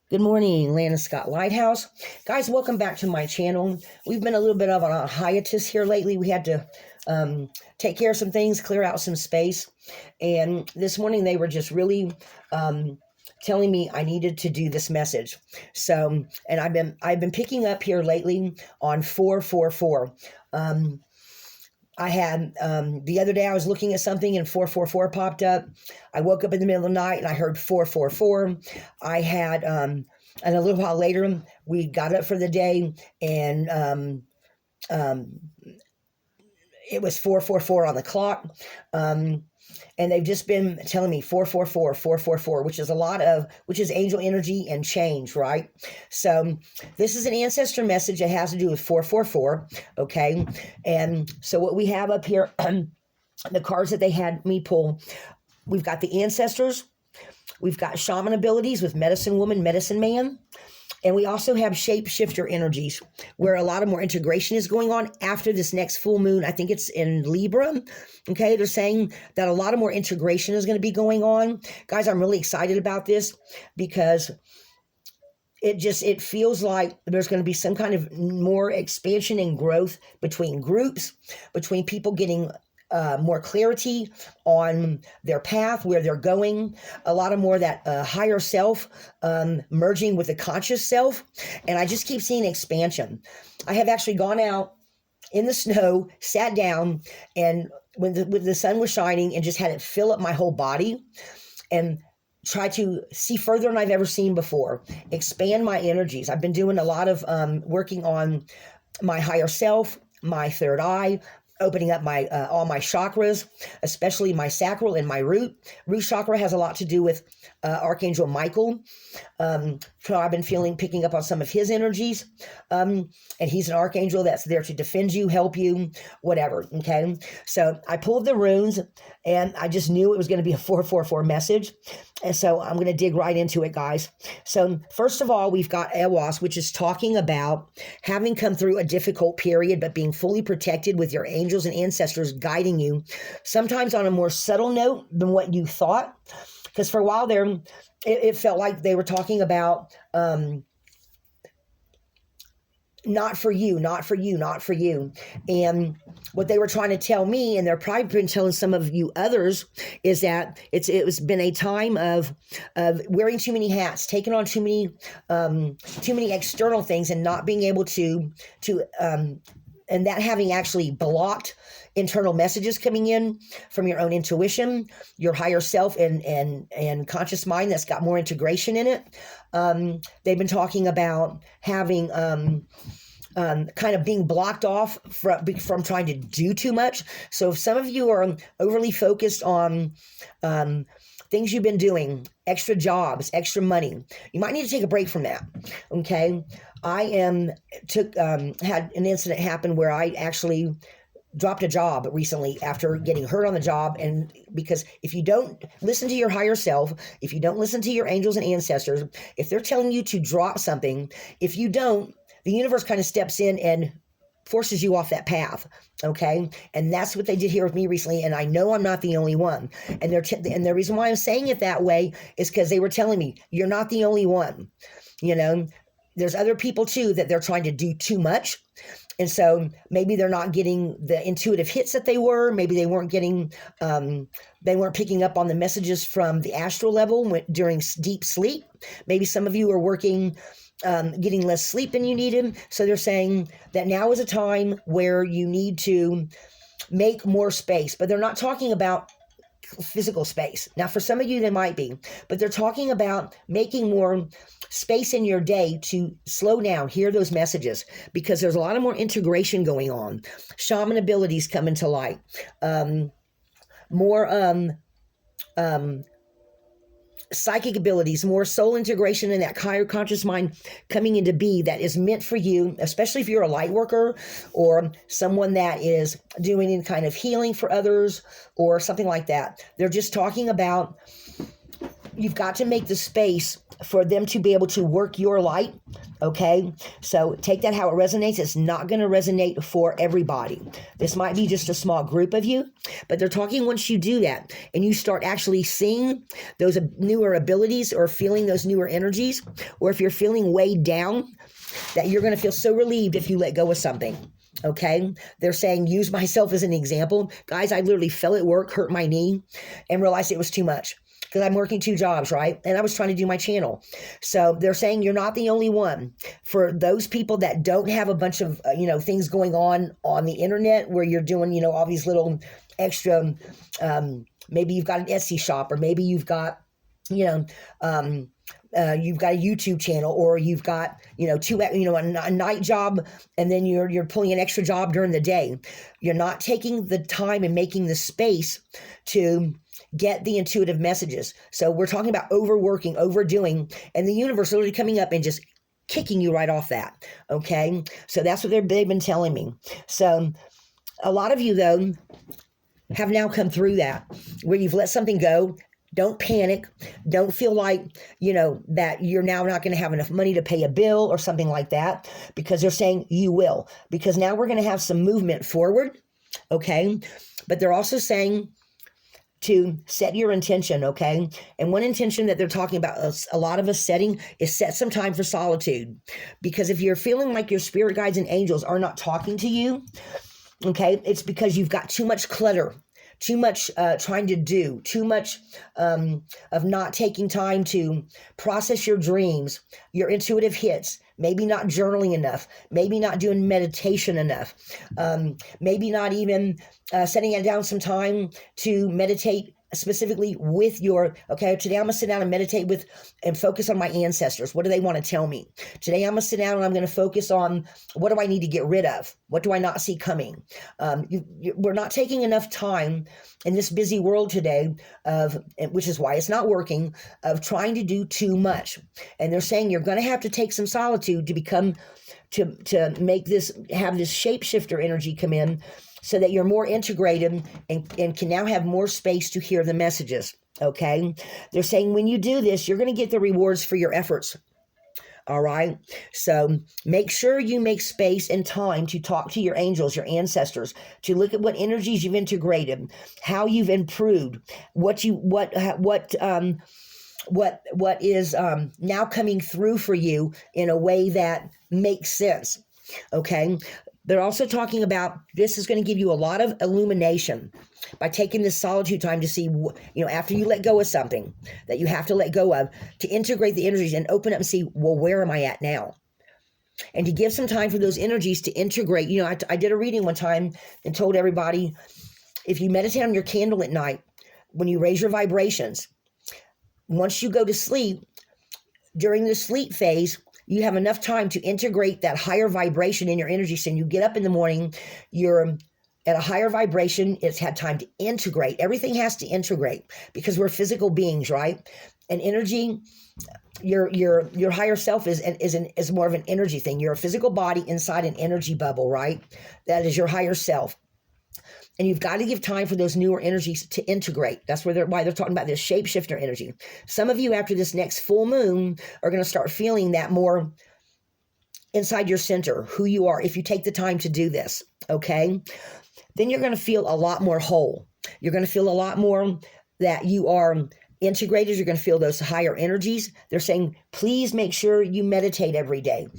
Good morning, Landon Scott Lighthouse. Guys, welcome back to my channel. We've been a little bit of on a hiatus here lately. We had to take care of some things, clear out some space. And this morning they were just really telling me I needed to do this message. So, and I've been picking up here lately on 444. I had, the other day I was looking at something and 444 popped up. I woke up in the middle of the night and I heard 444. I had, and a little while later, we got up for the day and it was 444 on the clock. And they've just been telling me 444, 444, which is angel energy and change, right? So this is an ancestor message that has to do with 444, okay? And so what we have up here, the cards that they had me pull, we've got the ancestors, we've got shaman abilities with medicine woman, medicine man, and we also have shapeshifter energies where a lot of more integration is going on after this next full moon. I think it's in Libra. Okay. They're saying that a lot of more integration is going to be going on. Guys, I'm really excited about this because it feels like there's going to be some kind of more expansion and growth between groups, between people getting more clarity on their path, where they're going, a lot of more that higher self merging with the conscious self. And I just keep seeing expansion. I have actually gone out in the snow, sat down, and when the sun was shining and just had it fill up my whole body and try to see further than I've ever seen before, expand my energies. I've been doing a lot of working on my higher self, my third eye, opening up my all my chakras, especially my sacral and my root. Root chakra has a lot to do with Archangel Michael. So I've been picking up on some of his energies. And he's an archangel that's there to defend you, help you, whatever. Okay. So I pulled the runes and I just knew it was going to be a 444 message. And so I'm going to dig right into it, guys. So first of all, we've got Ewas, which is talking about having come through a difficult period, but being fully protected with your angels and ancestors guiding you, sometimes on a more subtle note than what you thought. Because for a while there, it felt like they were talking about not for you, not for you, not for you. And what they were trying to tell me, and they're probably been telling some of you others, is that it's been a time of wearing too many hats, taking on too many external things, and not being able to and that having actually blocked internal messages coming in from your own intuition, your higher self, and conscious mind that's got more integration in it. They've been talking about having kind of being blocked off from trying to do too much. So if some of you are overly focused on things you've been doing, extra jobs, extra money, you might need to take a break from that. Okay. I had an incident happen where I actually dropped a job recently after getting hurt on the job. And because if you don't listen to your higher self, if you don't listen to your angels and ancestors, if they're telling you to drop something, if you don't, the universe kind of steps in and forces you off that path. Okay. And that's what they did here with me recently. And I know I'm not the only one. And the reason why I'm saying it that way is because they were telling me, you're not the only one. You know, there's other people too that they're trying to do too much. And so maybe they're not getting the intuitive hits that they were. Maybe they weren't getting, they weren't picking up on the messages from the astral level during deep sleep. Maybe some of you are working, getting less sleep than you needed. So they're saying that now is a time where you need to make more space, but they're not talking about physical space. Now, for some of you, they might be, but they're talking about making more space in your day to slow down, hear those messages, because there's a lot of more integration going on. Shaman abilities coming to light. More psychic abilities, more soul integration in that higher conscious mind coming into be that is meant for you, especially if you're a light worker or someone that is doing any kind of healing for others or something like that. They're just talking about you've got to make the space for them to be able to work your light, okay? So take that how it resonates. It's not going to resonate for everybody. This might be just a small group of you, but they're talking once you do that and you start actually seeing those newer abilities or feeling those newer energies, or if you're feeling weighed down, that you're going to feel so relieved if you let go of something. Okay, they're saying, use myself as an example. Guys, I literally fell at work, hurt my knee, and realized it was too much because I'm working 2 jobs, right? And I was trying to do my channel. So they're saying you're not the only one. For those people that don't have a bunch of, things going on the internet where you're doing, all these little extra, maybe you've got an Etsy shop, or maybe you've got, you've got a YouTube channel, or you've got, a night job, and then you're pulling an extra job during the day. You're not taking the time and making the space to get the intuitive messages. So we're talking about overworking, overdoing, and the universe literally coming up and just kicking you right off that. Okay. So that's what they've been telling me. So a lot of you though have now come through that, where you've let something go. Don't panic. Don't feel like, that you're now not going to have enough money to pay a bill or something like that, because they're saying you will, because now we're going to have some movement forward. Okay. But they're also saying to set your intention. Okay. And one intention that they're talking about, a lot of us setting, is set some time for solitude. Because if you're feeling like your spirit guides and angels are not talking to you, okay, it's because you've got too much clutter, too much trying to do, too much of not taking time to process your dreams, your intuitive hits, maybe not journaling enough, maybe not doing meditation enough, maybe not even setting it down some time to meditate specifically with today I'm going to sit down and meditate with and focus on my ancestors. What do they want to tell me? Today I'm going to sit down and I'm going to focus on, what do I need to get rid of? What do I not see coming? We're not taking enough time in this busy world today which is why it's not working, of trying to do too much. And they're saying you're going to have to take some solitude to make this, have this shapeshifter energy come in, so that you're more integrated and can now have more space to hear the messages. Okay. They're saying when you do this, you're going to get the rewards for your efforts. All right. So make sure you make space and time to talk to your angels, your ancestors, to look at what energies you've integrated, how you've improved, what is now coming through for you in a way that makes sense. Okay. They're also talking about, this is going to give you a lot of illumination by taking this solitude time to see, after you let go of something that you have to let go of, to integrate the energies and open up and see, well, where am I at now? And to give some time for those energies to integrate. I did a reading one time and told everybody, if you meditate on your candle at night, when you raise your vibrations, once you go to sleep, during the sleep phase, you have enough time to integrate that higher vibration in your energy. So when you get up in the morning, you're at a higher vibration. It's had time to integrate. Everything has to integrate because we're physical beings, right? And energy, your higher self is more of an energy thing. You're a physical body inside an energy bubble, right? That is your higher self. And you've got to give time for those newer energies to integrate. That's why they're talking about this shapeshifter energy. Some of you, after this next full moon, are going to start feeling that more inside your center, who you are, if you take the time to do this, okay? Then you're going to feel a lot more whole. You're going to feel a lot more that you are integrated. You're going to feel those higher energies. They're saying, please make sure you meditate every day,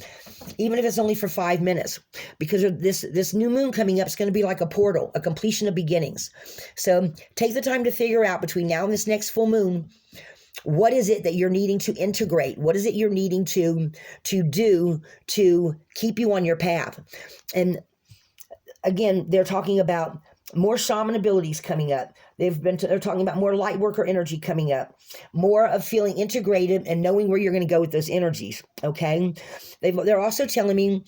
even if it's only for 5 minutes, because of this new moon coming up. It's going to be like a portal, a completion of beginnings. So take the time to figure out between now and this next full moon, what is it that you're needing to integrate? What is it you're needing to do to keep you on your path? And again, they're talking about more shaman abilities coming up. They're talking about more light worker energy coming up, more of feeling integrated and knowing where you're going to go with those energies. Okay. They're also telling me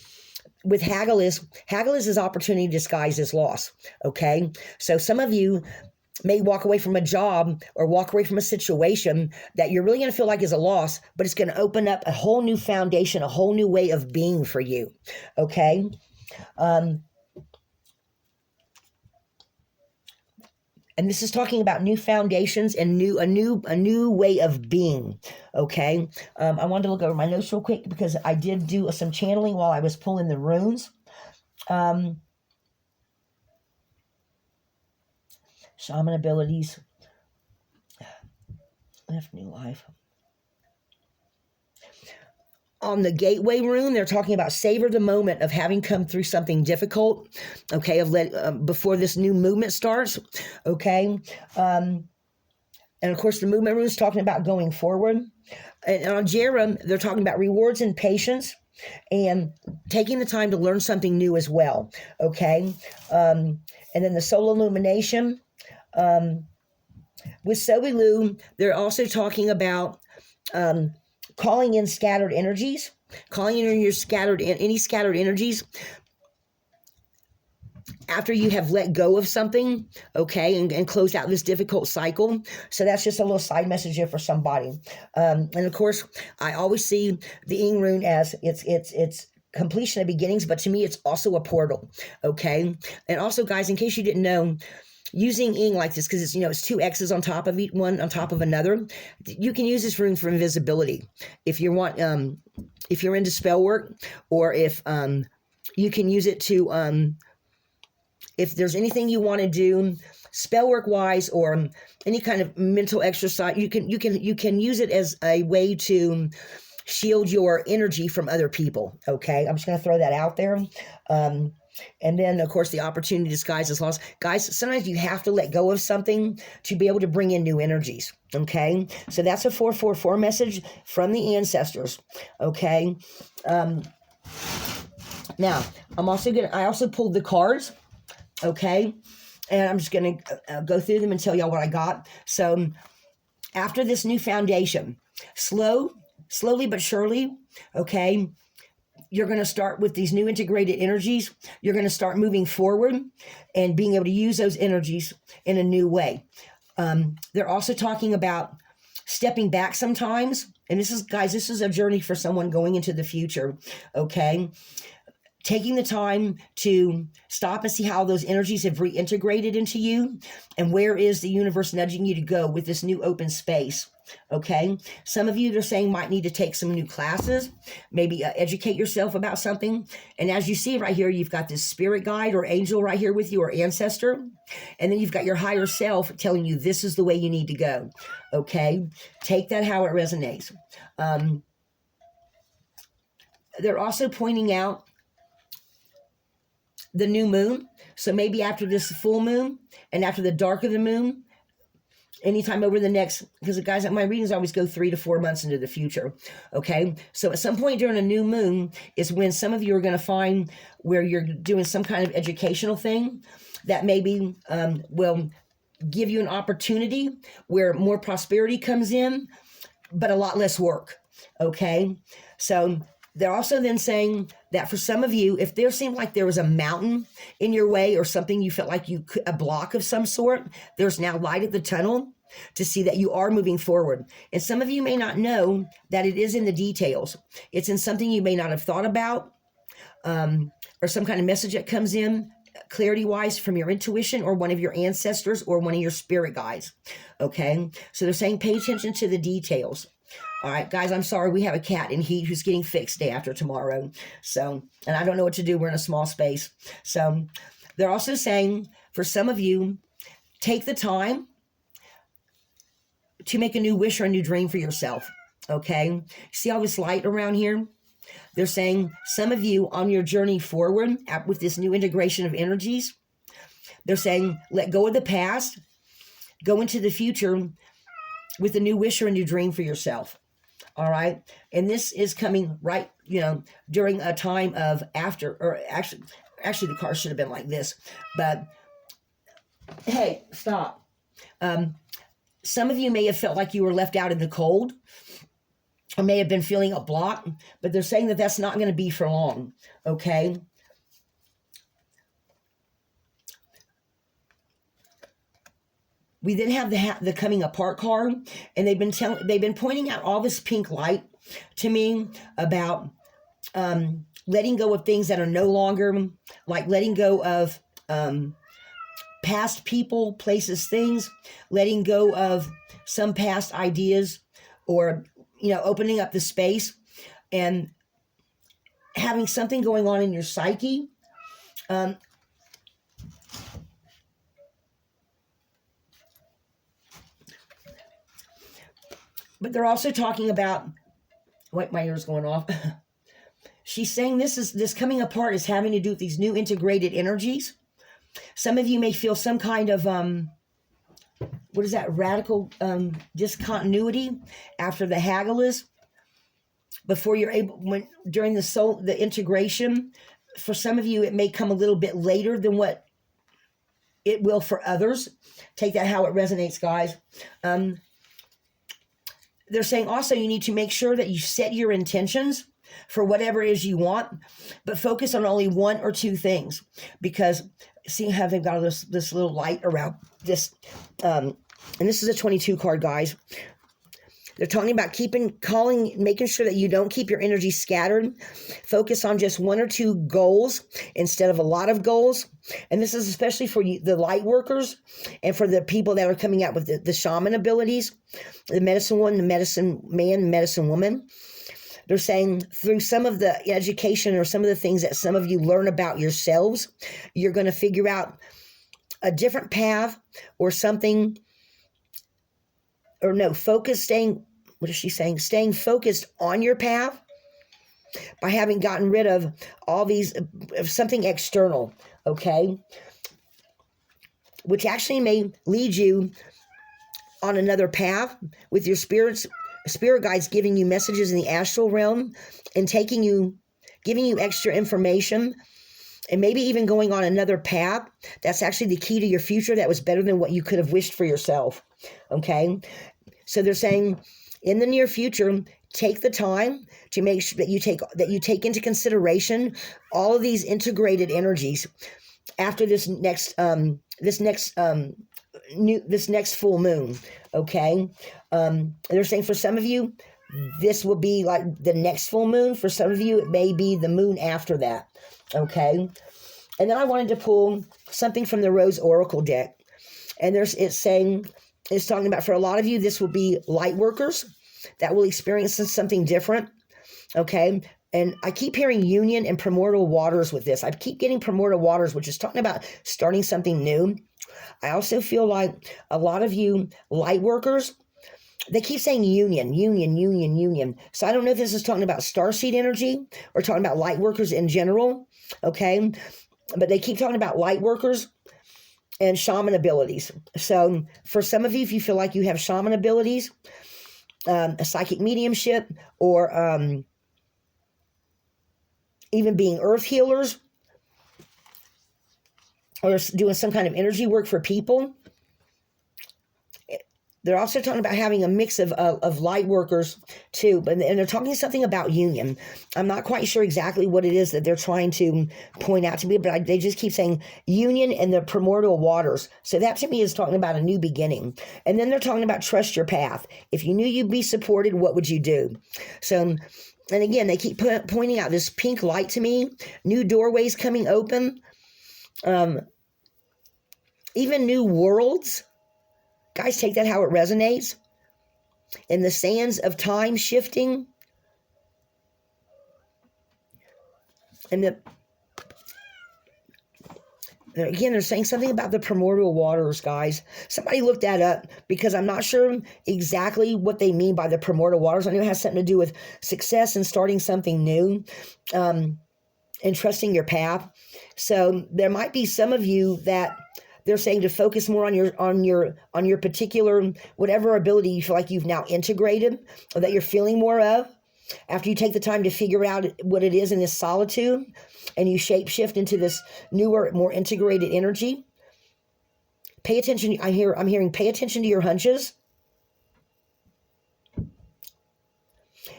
with Hagglis is opportunity disguised as loss. Okay. So some of you may walk away from a job or walk away from a situation that you're really going to feel like is a loss, but it's going to open up a whole new foundation, a whole new way of being for you. Okay. And And this is talking about new foundations and a new way of being. Okay. I wanted to look over my notes real quick because I did do some channeling while I was pulling the runes. Shaman abilities. Left new life. On the gateway rune, they're talking about savor the moment of having come through something difficult, okay, before this new movement starts, okay. And of course, the movement rune is talking about going forward. And on Jerem, they're talking about rewards and patience and taking the time to learn something new as well, okay. And then the soul illumination. With Sobilu, they're also talking about calling in scattered energies, calling in any scattered energies after you have let go of something, okay, and closed out this difficult cycle. So that's just a little side message here for somebody. And of course, I always see the Ing rune as it's completion of beginnings, but to me, it's also a portal, okay. And also, guys, in case you didn't know, using Ing like this, because it's two X's on top of each one on top of another, you can use this rune for invisibility if you want, if you're into spell work, or if you can use it to if there's anything you want to do spell work wise, or any kind of mental exercise, you can use it as a way to shield your energy from other people. Okay, I'm just going to throw that out there. And then, of course, the opportunity disguises loss. Guys, sometimes you have to let go of something to be able to bring in new energies, okay? So that's a 444 message from the ancestors, okay? Now, I also pulled the cards, okay? And I'm just going to go through them and tell y'all what I got. So after this new foundation, slowly but surely, okay, you're going to start with these new integrated energies. You're going to start moving forward and being able to use those energies in a new way. They're also talking about stepping back sometimes. And this is a journey for someone going into the future, okay? Taking the time to stop and see how those energies have reintegrated into you, and where is the universe nudging you to go with this new open space, okay? Some of you, they're saying, might need to take some new classes, maybe educate yourself about something. And as you see right here, you've got this spirit guide or angel right here with you, or ancestor. And then you've got your higher self telling you this is the way you need to go, okay? Take that how it resonates. They're also pointing out the new moon. So maybe after this full moon and after the dark of the moon, anytime over the next, because guys, my readings always go 3 to 4 months into the future. Okay. So at some point during a new moon is when some of you are going to find where you're doing some kind of educational thing that maybe will give you an opportunity where more prosperity comes in, but a lot less work. Okay. So they're also then saying that for some of you, if there seemed like there was a mountain in your way or something you felt like a block of some sort, there's now light at the tunnel to see that you are moving forward. And some of you may not know that it is in the details. It's in something you may not have thought about, or some kind of message that comes in clarity-wise from your intuition or one of your ancestors or one of your spirit guides. Okay? So they're saying pay attention to the details. All right, guys, I'm sorry. We have a cat in heat who's getting fixed day after tomorrow. So, and I don't know what to do. We're in a small space. So they're also saying for some of you, take the time to make a new wish or a new dream for yourself. Okay. See all this light around here? They're saying some of you on your journey forward with this new integration of energies, they're saying, let go of the past, go into the future with a new wish or a new dream for yourself. All right. And this is coming right, during a time of after, or actually the car should have been like this, but hey, stop. Some of you may have felt like you were left out in the cold, or may have been feeling a block, but they're saying that that's not going to be for long. Okay. We then have the coming apart card, and they've been pointing out all this pink light to me about letting go of things that are no longer, like letting go of past people, places, things, letting go of some past ideas, or, opening up the space and having something going on in your psyche. But they're also talking about, wait, my ear's going off. She's saying this coming apart is having to do with these new integrated energies. Some of you may feel some kind of what is that, radical discontinuity after the Haggles, before you're able, during the integration. For some of you, it may come a little bit later than what it will for others. Take that how it resonates, guys. They're saying also you need to make sure that you set your intentions for whatever it is you want, but focus on only one or two things, because see how they've got this little light around this, and this is a 22 card, guys. They're talking about making sure that you don't keep your energy scattered. Focus on just one or two goals instead of a lot of goals. And this is especially for you, the light workers, and for the people that are coming out with the shaman abilities, the medicine one, the medicine man, medicine woman. They're saying through some of the education or some of the things that some of you learn about yourselves, you're going to figure out a different path or something. Or no, what is she saying? Staying focused on your path by having gotten rid of all these, of something external, okay? Which actually may lead you on another path with your spirit guides giving you messages in the astral realm and giving you extra information, and maybe even going on another path that's actually the key to your future that was better than what you could have wished for yourself, okay? So they're saying in the near future, take the time to make sure that you take into consideration all of these integrated energies after this next full moon, okay? They're saying for some of you, this will be like the next full moon. For some of you, it may be the moon after that, okay? And then I wanted to pull something from the Rose Oracle deck. And it's talking about, for a lot of you, this will be light workers that will experience something different, okay? And I keep hearing union and primordial waters with this. I keep getting primordial waters, which is talking about starting something new. I also feel like a lot of you light workers, they keep saying union. So I don't know if this is talking about starseed energy or talking about light workers in general, okay? But they keep talking about light workers and shaman abilities. So for some of you, if you feel like you have shaman abilities, a psychic mediumship, or even being earth healers, or doing some kind of energy work for people. They're also talking about having a mix of light workers too, and they're talking something about union. I'm not quite sure exactly what it is that they're trying to point out to me, but they just keep saying union and the primordial waters. So that to me is talking about a new beginning. And then they're talking about trust your path. If you knew you'd be supported, what would you do? So, and again, they keep pointing out this pink light to me, new doorways coming open, even new worlds. Guys, take that how it resonates. In the sands of time shifting. And again, they're saying something about the primordial waters, guys. Somebody look that up, because I'm not sure exactly what they mean by the primordial waters. I know it has something to do with success and starting something new, and trusting your path. So there might be some of you that they're saying to focus more on your particular whatever ability you feel like you've now integrated, or that you're feeling more of, after you take the time to figure out what it is in this solitude, and you shapeshift into this newer, more integrated energy. Pay attention. I'm hearing pay attention to your hunches.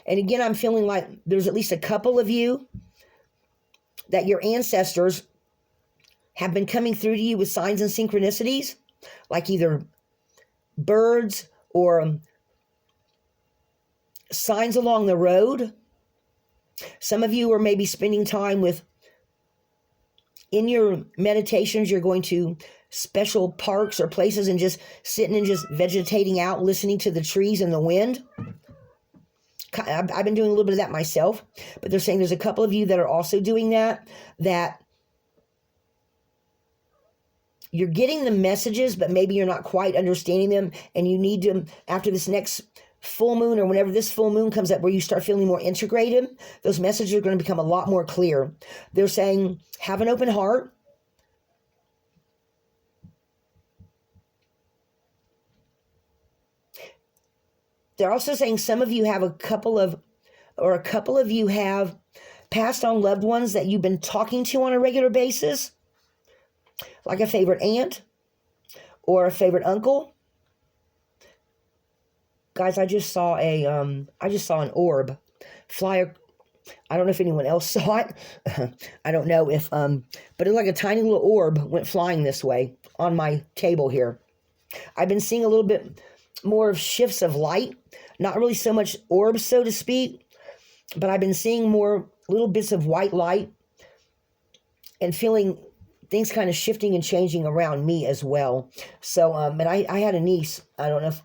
And again, I'm feeling like there's at least a couple of you that your ancestors have been coming through to you with signs and synchronicities, like either birds or signs along the road. Some of you are maybe spending time in your meditations, you're going to special parks or places and just sitting and just vegetating out, listening to the trees and the wind. I've been doing a little bit of that myself, but they're saying there's a couple of you that are also doing that you're getting the messages, but maybe you're not quite understanding them, and you need to, after this next full moon or whenever this full moon comes up where you start feeling more integrated, those messages are going to become a lot more clear. They're saying, have an open heart. They're also saying some of you have a couple of you have passed on loved ones that you've been talking to on a regular basis, like a favorite aunt or a favorite uncle. Guys, I just saw an orb fly. I don't know if anyone else saw it. I don't know if, but it was like a tiny little orb went flying this way on my table here. I've been seeing a little bit more of shifts of light, not really so much orbs, so to speak, but I've been seeing more little bits of white light and feeling things kind of shifting and changing around me as well. So, and I had a niece, I don't know if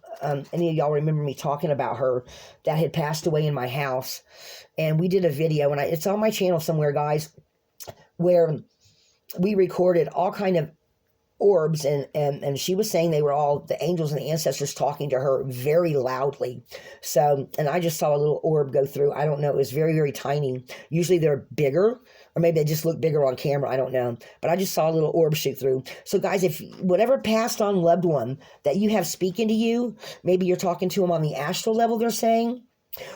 any of y'all remember me talking about her, that had passed away in my house. And we did a video, and it's on my channel somewhere, guys, where we recorded all kind of orbs, and she was saying they were all the angels and the ancestors talking to her very loudly. So, and I just saw a little orb go through. I don't know. It was very, very tiny. Usually they're bigger, or maybe they just look bigger on camera. I don't know. But I just saw a little orb shoot through. So guys, if whatever passed on loved one that you have speaking to you, maybe you're talking to them on the astral level, they're saying,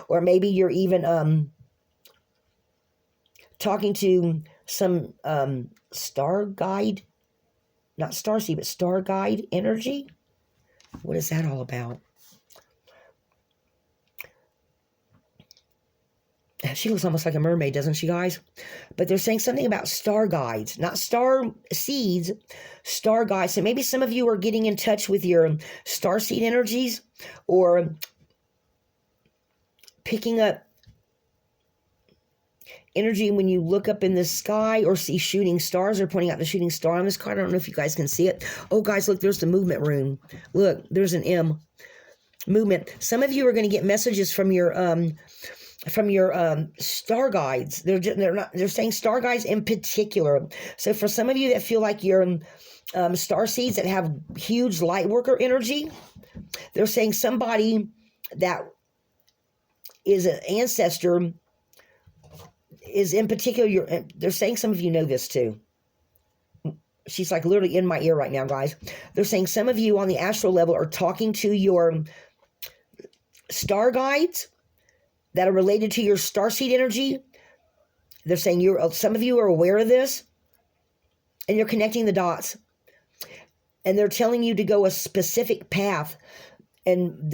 or maybe you're even talking to some star guide, not starseed, but star guide energy. What is that all about? She looks almost like a mermaid, doesn't she, guys? But they're saying something about star guides, not star seeds, star guides. So maybe some of you are getting in touch with your star seed energies, or picking up energy when you look up in the sky or see shooting stars. Or pointing out the shooting star on this card. I don't know if you guys can see it. Oh, guys, look, there's the movement rune. Look, there's an M. Movement. Some of you are going to get messages from your star guides. They're saying star guides in particular. So for some of you that feel like you're star seeds that have huge light worker energy, they're saying somebody that is an ancestor is in particular, they're saying some of you know this too. She's like literally in my ear right now, guys. They're saying some of you on the astral level are talking to your star guides that are related to your starseed energy. They're saying some of you are aware of this, and you're connecting the dots, and they're telling you to go a specific path, and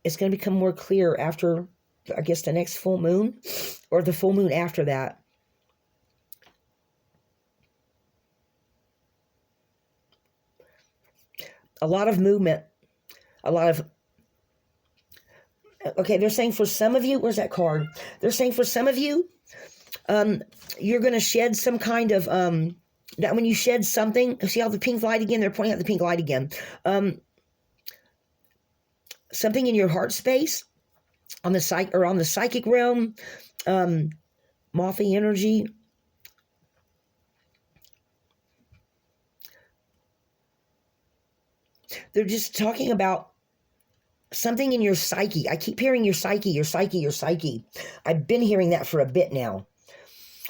it's gonna become more clear after, I guess, the next full moon, or the full moon after that. A lot of movement, okay, they're saying for some of you, where's that card? They're saying for some of you, you're going to shed some kind of, that when you shed something, see how the pink light again? They're pointing out the pink light again. Something in your heart space, on the psychic realm, mothy energy. They're just talking about something in your psyche. I keep hearing your psyche, your psyche, your psyche. I've been hearing that for a bit now.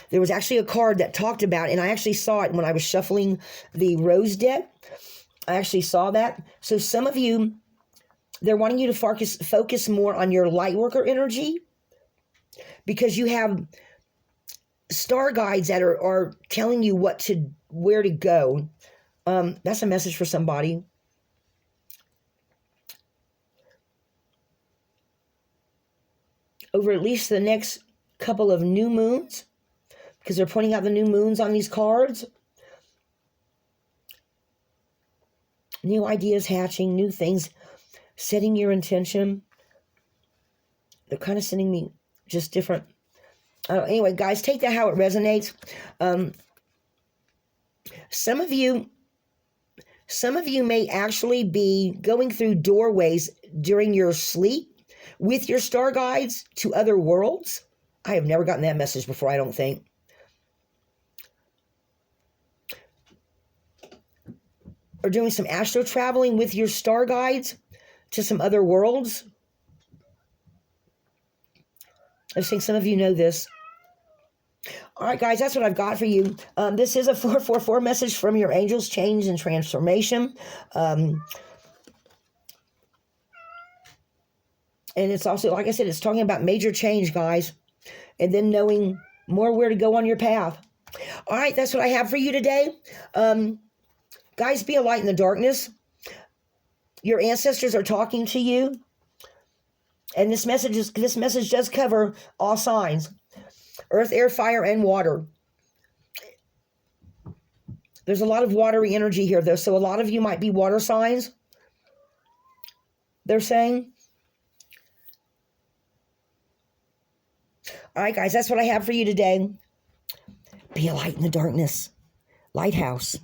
There was actually a card that talked about, and I actually saw it when I was shuffling the rose deck. I actually saw that. So some of you, they're wanting you to focus more on your light worker energy, because you have star guides that are telling you where to go. That's a message for somebody. Over at least the next couple of new moons, because they're pointing out the new moons on these cards. New ideas hatching, new things, setting your intention. They're kind of sending me just different. Anyway, guys, take that how it resonates. Some of you Some of you may actually be going through doorways during your sleep with your star guides to other worlds. I have never gotten that message before, I don't think. Or doing some astro traveling with your star guides to some other worlds. I think some of you know this. All right, guys, that's what I've got for you. This is a 444 message from your angels, change and transformation. And it's also, like I said, it's talking about major change, guys, and then knowing more where to go on your path. All right, that's what I have for you today. Guys, be a light in the darkness. Your ancestors are talking to you. And this message does cover all signs. Earth, air, fire, and water. There's a lot of watery energy here, though, so a lot of you might be water signs, they're saying. All right, guys, that's what I have for you today. Be a light in the darkness. Lighthouse.